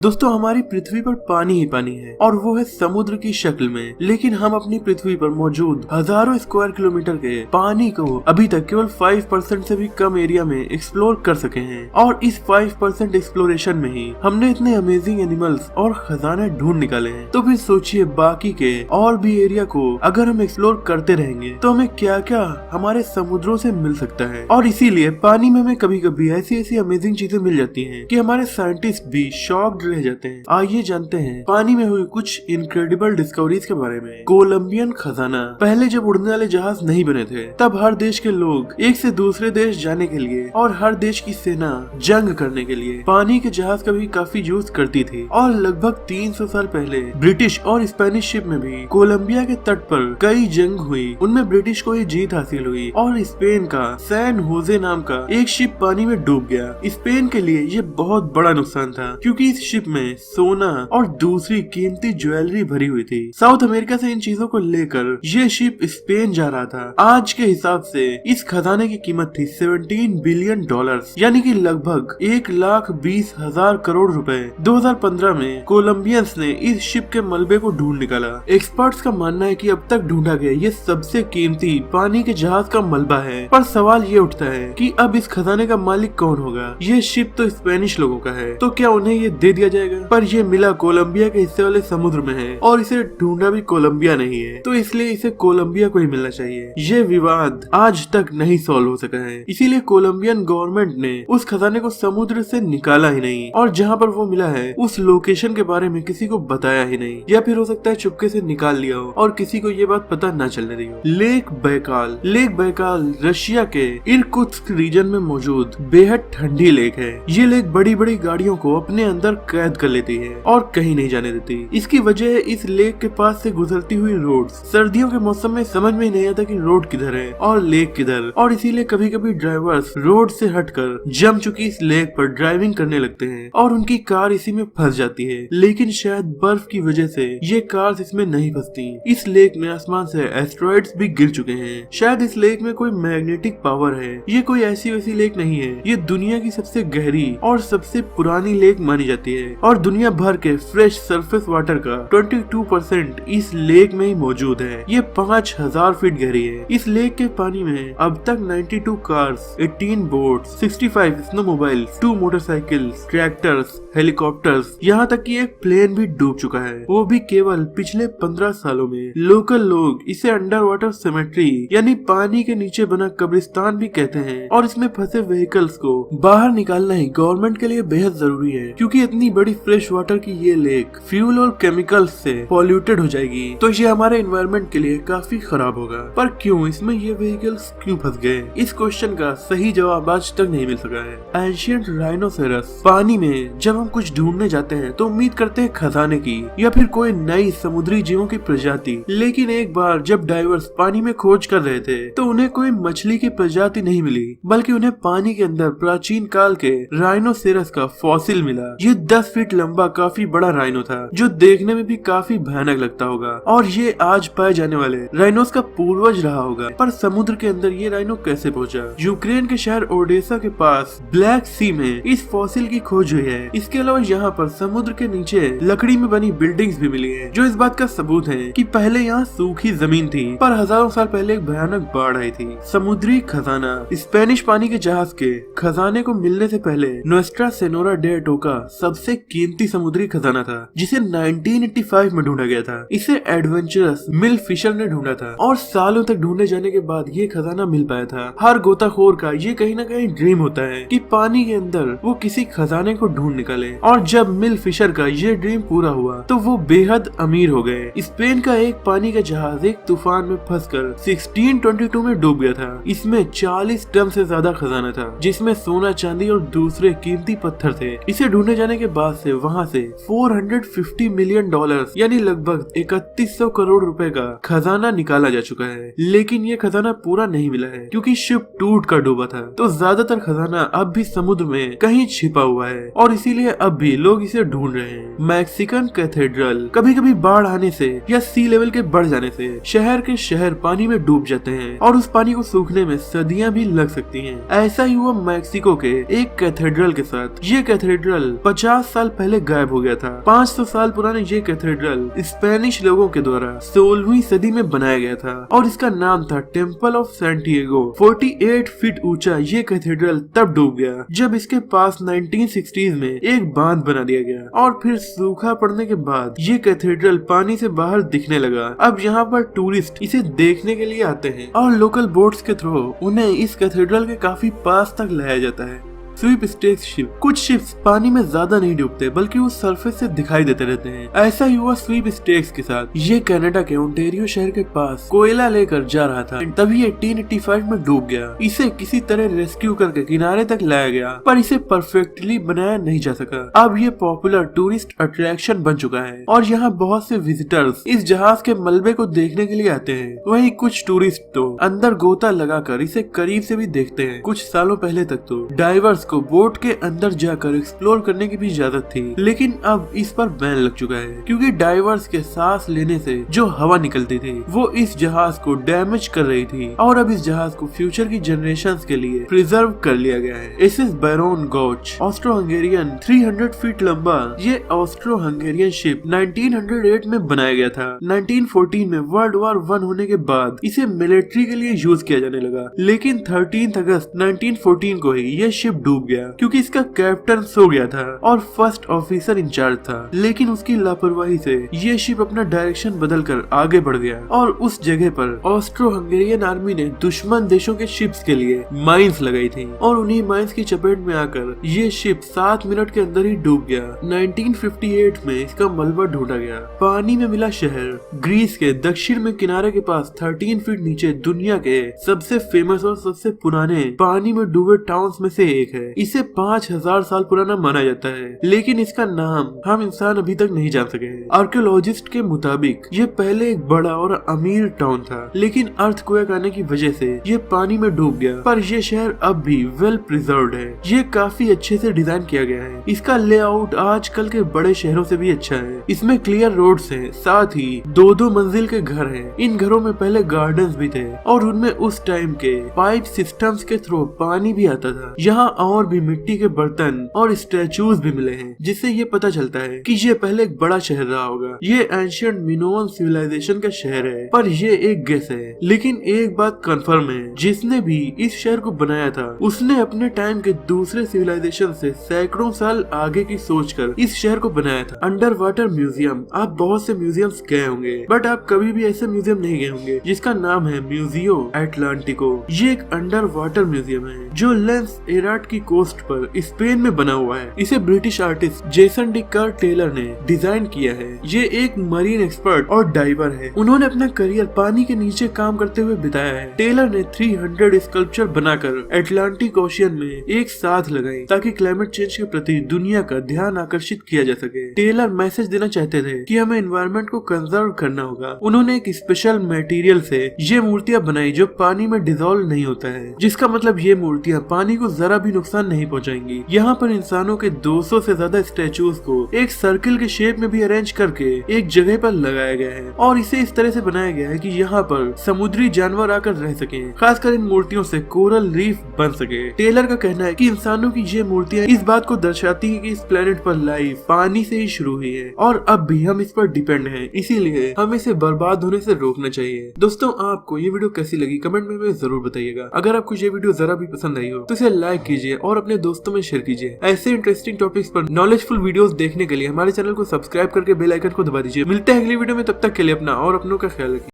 दोस्तों हमारी पृथ्वी पर पानी ही पानी है और वो है समुद्र की शक्ल में। लेकिन हम अपनी पृथ्वी पर मौजूद हजारों स्क्वायर किलोमीटर के पानी को अभी तक केवल 5% से भी कम एरिया में एक्सप्लोर कर सके हैं। और इस 5% एक्सप्लोरेशन में ही हमने इतने अमेजिंग एनिमल्स और खजाने ढूंढ निकाले हैं। तो फिर सोचिए बाकी के और भी एरिया को अगर हम एक्सप्लोर करते रहेंगे तो हमें क्या क्या हमारे समुद्रों से मिल सकता है। और इसीलिए पानी में हमें कभी कभी ऐसी अमेजिंग चीजें मिल जाती है की हमारे साइंटिस्ट भी शॉक्ड रह जाते हैं। आइए जानते हैं पानी में हुई कुछ इनक्रेडिबल डिस्कवरीज के बारे में। कोलंबियन खजाना। पहले जब उड़ने वाले जहाज नहीं बने थे तब हर देश के लोग एक से दूसरे देश जाने के लिए और हर देश की सेना जंग करने के लिए पानी के जहाज का भी काफी यूज करती थी। और लगभग 300 साल पहले ब्रिटिश और स्पेनिश शिप में भी कोलंबिया के तट पर कई जंग हुई। उनमें ब्रिटिश को ये जीत हासिल हुई और स्पेन का सैन होजे नाम का एक शिप पानी में डूब गया। स्पेन के लिए ये बहुत बड़ा नुकसान था क्योंकि इस शिप में सोना और दूसरी कीमती ज्वेलरी भरी हुई थी। साउथ अमेरिका से इन चीजों को लेकर ये शिप स्पेन जा रहा था। आज के हिसाब से इस खजाने की कीमत थी $17 बिलियन, यानी कि लगभग 1,20,000 करोड़ रुपए। 2015 में कोलंबियंस ने इस शिप के मलबे को ढूंढ निकाला। एक्सपर्ट्स का मानना है कि अब तक ढूंढा गया ये सबसे कीमती पानी के जहाज का मलबा है। पर सवाल ये उठता है कि अब इस खजाने का मालिक कौन होगा। ये शिप तो स्पेनिश लोगों का है, तो क्या उन्हें ये दे दिया जाएगा? पर ये मिला कोलंबिया के हिस्से वाले समुद्र में है और इसे ढूंढा भी कोलंबिया नहीं है, तो इसलिए इसे कोलंबिया को ही मिलना चाहिए। ये विवाद आज तक नहीं सॉल्व हो सका है, इसीलिए कोलंबियन गवर्नमेंट ने उस खजाने को समुद्र से निकाला ही नहीं और जहाँ पर वो मिला है उस लोकेशन के बारे में किसी को बताया ही नहीं, या फिर हो सकता है चुपके से निकाल लिया हो और किसी को ये बात पता न चलने दी हो। Lake Baikal. Lake Baikal Russia के इरकुत्स्क रीजन में मौजूद बेहद ठंडी लेक है। ये लेक बड़ी बड़ी गाड़ियों को अपने अंदर कैद कर लेती है और कहीं नहीं जाने देती। इसकी वजह इस लेक के पास से गुजरती हुई रोड। सर्दियों के मौसम में समझ में नहीं आता कि रोड किधर है और लेक किधर, और इसीलिए कभी कभी ड्राइवर्स रोड से हटकर जम चुकी इस लेक पर ड्राइविंग करने लगते हैं और उनकी कार इसी में फंस जाती है। लेकिन शायद बर्फ की वजह से ये कार्स इसमें नहीं फंसती। इस लेक में आसमान से एस्टेरॉइड्स भी गिर चुके हैं। शायद इस लेक में कोई मैग्नेटिक पावर है। ये कोई ऐसी वैसी लेक नहीं है, ये दुनिया की सबसे गहरी और सबसे पुरानी लेक मानी जाती है और दुनिया भर के फ्रेश सरफेस वाटर का 22% इस लेक में ही मौजूद है। ये 5000 फीट गहरी है। इस लेक के पानी में अब तक 92 cars, 18 boats, 65 स्नोमोबाइल्स, 2 motorcycles, tractors, helicopters, यहाँ तक कि एक प्लेन भी डूब चुका है, वो भी केवल पिछले 15 सालों में। लोकल लोग इसे अंडर वाटर सेमेट्री यानी पानी के नीचे बना कब्रिस्तान भी कहते हैं और इसमें फंसे व्हीकल्स को बाहर निकालना ही गवर्नमेंट के लिए बेहद जरूरी है क्योंकि इतनी बड़ी फ्रेश वाटर की ये लेक फ्यूल और केमिकल्स से पॉल्यूटेड हो जाएगी तो ये हमारे एनवायरनमेंट के लिए काफी खराब होगा। पर क्यों इसमें ये व्हीकल्स क्यों फंस गए, इस क्वेश्चन का सही जवाब आज तक नहीं मिल सका है। Ancient rhinoceros. पानी में जब हम कुछ ढूंढने जाते हैं तो उम्मीद करते हैं खजाने की या फिर कोई नई समुद्री जीवों की प्रजाति, लेकिन एक बार जब डाइवर्स पानी में खोज कर रहे थे तो उन्हें कोई मछली की प्रजाति नहीं मिली, बल्कि उन्हें पानी के अंदर प्राचीन काल के राइनोसेरस का फॉसिल मिला। ये 10 फीट लंबा काफी बड़ा राइनो था जो देखने में भी काफी भयानक लगता होगा और ये आज पाए जाने वाले राइनोस का पूर्वज रहा होगा। पर समुद्र के अंदर ये राइनो कैसे पहुंचा? यूक्रेन के शहर ओडेसा के पास ब्लैक सी में इस फॉसिल की खोज हुई है। इसके अलावा यहाँ पर समुद्र के नीचे लकड़ी में बनी बिल्डिंग्स भी मिली है जो इस बात का सबूत है कि पहले यहाँ सूखी जमीन थी पर हजारों साल पहले एक भयानक बाढ़ आई थी। समुद्री खजाना। स्पेनिश पानी के जहाज के खजाने को मिलने से पहले नोएस्ट्रा सेनोरा डे टोका सबसे कीमती समुद्री खजाना था जिसे 1985 में ढूंढा गया था। इसे एडवेंचरस मिल फिशर ने ढूंढा था और सालों तक ढूंढे जाने के बाद ये खजाना मिल पाया था। हर गोताखोर का ये कहीं ना कहीं ड्रीम होता है कि पानी के अंदर वो किसी खजाने को ढूंढ निकाले और जब मिल फिशर का ये ड्रीम पूरा हुआ तो वो बेहद अमीर हो गए। स्पेन का एक पानी का जहाज एक तूफान में फंसकर 1622 में डूब गया था। इसमें 40 टन से ज्यादा खजाना था जिसमें सोना, चांदी और दूसरे कीमती पत्थर थे। इसे ढूंढे जाने के बाद से वहाँ से $450 मिलियन यानी लगभग 3100 करोड़ रुपए का खजाना निकाला जा चुका है। लेकिन ये खजाना पूरा नहीं मिला है क्योंकि शिप टूट कर डूबा था, तो ज्यादातर खजाना अब भी समुद्र में कहीं छिपा हुआ है और इसीलिए इसीलिए अब भी लोग इसे ढूंढ रहे हैं। Mexican cathedral. कभी कभी बाढ़ आने से या सी लेवल के बढ़ जाने से शहर के शहर पानी में डूब जाते हैं और उस पानी को सूखने में सदियां भी लग सकती हैं। ऐसा ही हुआ मैक्सिको के एक कैथेड्रल के साथ। ये कैथेड्रल 50 साल पहले गायब हो गया था। 500 साल पुराने ये कैथेड्रल स्पेनिश लोगों के द्वारा 16वीं सदी में बनाया गया था और इसका नाम था टेम्पल ऑफ सैंटियागो। 48 फीट ऊंचा ये कैथेड्रल तब डूब गया जब इसके पास 1960s में एक बांध बना दिया गया और फिर सूखा पड़ने के बाद ये कैथेड्रल पानी से बाहर दिखने लगा। अब यहाँ पर टूरिस्ट इसे देखने के लिए आते हैं और लोकल बोट्स के थ्रू उन्हें इस कैथेड्रल के काफी पास तक लाया जाता है। Sweepstakes ship. कुछ शिप्स पानी में ज्यादा नहीं डूबते बल्कि वो सरफेस से दिखाई देते रहते हैं। ऐसा ही हुआ स्वीप स्टेक्स के साथ। ये कनाडा के ओंटारियो शहर के पास कोयला लेकर जा रहा था, तभी 1885 में डूब गया। इसे किसी तरह रेस्क्यू करके किनारे तक लाया गया पर इसे परफेक्टली बनाया नहीं जा सका। अब ये पॉपुलर टूरिस्ट अट्रैक्शन बन चुका है और यहाँ बहुत से विजिटर्स इस जहाज के मलबे को देखने के लिए आते हैं। वहीं कुछ टूरिस्ट तो अंदर गोता लगाकर इसे करीब से भी देखते हैं। कुछ सालों पहले तक तो डाइवर्स को बोट के अंदर जाकर एक्सप्लोर करने की भी इजाजत थी, लेकिन अब इस पर बैन लग चुका है क्योंकि डाइवर्स के सांस लेने से जो हवा निकलती थी वो इस जहाज को डैमेज कर रही थी और अब इस जहाज को फ्यूचर की जनरेशंस के लिए प्रिजर्व कर लिया गया है। SS Baron Gautsch Austro Hungarian 300 feet लंबा। ये ऑस्ट्रो हंगेरियन शिप 1908 में बनाया गया था। 1914 में वर्ल्ड वॉर 1 होने के बाद इसे मिलिट्री के लिए यूज किया जाने लगा, लेकिन 13 अगस्त 1914 को ही ये शिप डूब गया क्योंकि इसका कैप्टन सो गया था और फर्स्ट ऑफिसर इंचार्ज था। लेकिन उसकी लापरवाही से ये शिप अपना डायरेक्शन बदलकर आगे बढ़ गया और उस जगह पर ऑस्ट्रो हंगेरियन आर्मी ने दुश्मन देशों के शिप्स के लिए माइंस लगाई थी और उन्हीं माइंस की चपेट में आकर ये शिप 7 मिनट के अंदर ही डूब गया। 1958 में इसका मलबा ढूंढा गया। पानी में मिला शहर। ग्रीस के दक्षिण में किनारे के पास 13 फीट नीचे दुनिया के सबसे फेमस और सबसे पुराने पानी में डूबे टाउन्स में से एक है। इसे 5000 साल पुराना माना जाता है, लेकिन इसका नाम हम इंसान अभी तक नहीं जान सके हैं। आर्कियोलॉजिस्ट के मुताबिक ये पहले एक बड़ा और अमीर टाउन था, लेकिन अर्थक्वेक आने की वजह से ये पानी में डूब गया। पर ये शहर अब भी वेल प्रिजर्व्ड है। ये काफी अच्छे से डिजाइन किया गया है। इसका लेआउट आजकल के बड़े शहरों से भी अच्छा है। इसमें क्लियर रोड्स हैं, साथ ही 2-2 मंजिल के घर हैं। इन घरों में पहले गार्डन्स भी थे और उनमें उस टाइम के पाइप सिस्टम्स के थ्रू पानी भी आता था। यहाँ और भी मिट्टी के बर्तन और स्टैचूज भी मिले हैं, जिससे ये पता चलता है कि ये पहले एक बड़ा शहर रहा होगा। ये एंशिएंट मिनोअन सिविलाइजेशन का शहर है, पर ये एक गेस है। लेकिन एक बात कंफर्म है, जिसने भी इस शहर को बनाया था उसने अपने टाइम के दूसरे सिविलाइजेशन से सैकड़ों साल आगे की सोचकर इस शहर को बनाया था। Under water museum. आप बहुत से म्यूजियम्स गए होंगे, बट आप कभी भी ऐसे म्यूजियम नहीं गए होंगे जिसका नाम है म्यूजियो एटलांटिको। ये एक अंडर वाटर म्यूजियम है जो लेंस एराट की कोस्ट पर स्पेन में बना हुआ है। इसे British artist Jason de Caires Taylor ने डिजाइन किया है। ये एक मरीन एक्सपर्ट और डाइवर है। उन्होंने अपना करियर पानी के नीचे काम करते हुए बिताया है। टेलर ने 300 स्कल्पचर बनाकर एटलांटिक ओशियन में एक साथ लगाई ताकि क्लाइमेट चेंज के प्रति दुनिया का ध्यान आकर्षित किया जा सके। टेलर मैसेज देना चाहते थे कि हमें एनवायरनमेंट को कंजर्व करना होगा। उन्होंने एक स्पेशल मटेरियल से ये मूर्तियां बनाई जो पानी में डिसॉल्व नहीं होता है, जिसका मतलब ये मूर्तियां पानी को जरा भी नुकसान नहीं पहुंचाएंगी। यहाँ पर इंसानों के 200 से ज्यादा स्टैचूज को एक सर्किल के शेप में भी अरेंज करके एक जगह पर लगाया गया है और इसे इस तरह से बनाया गया है कि यहाँ पर समुद्री जानवर आकर रह सके। खासकर इन मूर्तियों से कोरल रीफ बन सके। टेलर का कहना है कि इंसानों की ये मूर्तियाँ इस बात को दर्शाती है कि इस प्लेनेट पर लाइफ पानी से ही शुरू हुई है और अब भी हम इस पर डिपेंड हैं, इसीलिए हमें इसे बर्बाद होने से रोकना चाहिए। दोस्तों, आपको ये वीडियो कैसी लगी कमेंट में हमें जरूर बताइएगा। अगर आपको ये वीडियो जरा भी पसंद आई हो तो इसे लाइक कीजिए और अपने दोस्तों में शेयर कीजिए। ऐसे इंटरेस्टिंग टॉपिक्स पर नॉलेजफुल वीडियोस देखने के लिए हमारे चैनल को सब्सक्राइब करके बेल आइकन को दबा दीजिए। मिलते हैं अगली वीडियो में, तब तक के लिए अपना और अपनों का ख्याल रखिए।